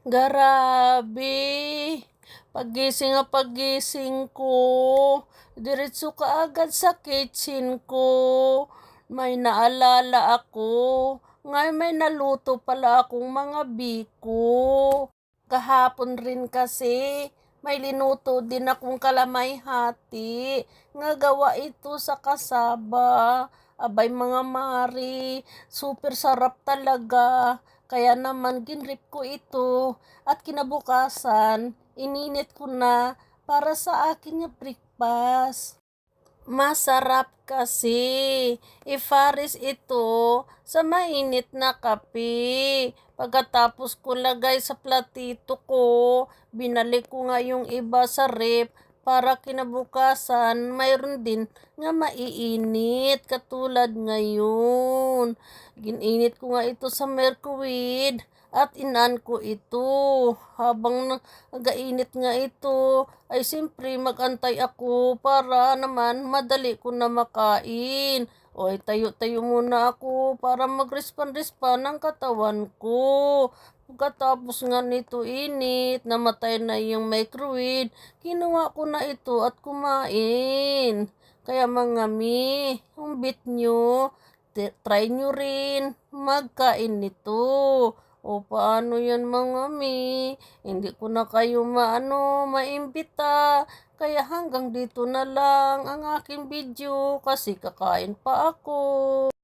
Grabe! Paggising ko, diretso ka agad sa kitchen ko. May naalala ako. Ngayon may naluto pala akong mga biko. Kahapon rin kasi, may linuto din akong kalamay hati. Nga gawa ito sa kasaba. Abay mga mari, super sarap talaga. Kaya naman ginrip ko ito at kinabukasan, ininit ko na para sa akin yung breakfast. Masarap kasi. Ifaris ito sa mainit na kape. Pagkatapos ko lagay sa platito ko, binalik ko nga yung iba sa ref para kinabukasan mayroon din nga maiinit katulad ngayon. Gininit ko nga ito sa microwave at inan ko ito. Habang nagainit nga ito, ay siyempre magantay ako para naman madali ko na makain. O ay tayo-tayo muna ako para mag-respond-respond ang katawan ko. Pagkatapos nga nito init, namatay na yung microwave, kinuha ko na ito at kumain. Kaya mga mi, humbit nyo, try nyo rin magkain nito. O paano yan mga mi? Hindi ko na kayo maimbita. Kaya hanggang dito na lang ang aking video kasi kakain pa ako.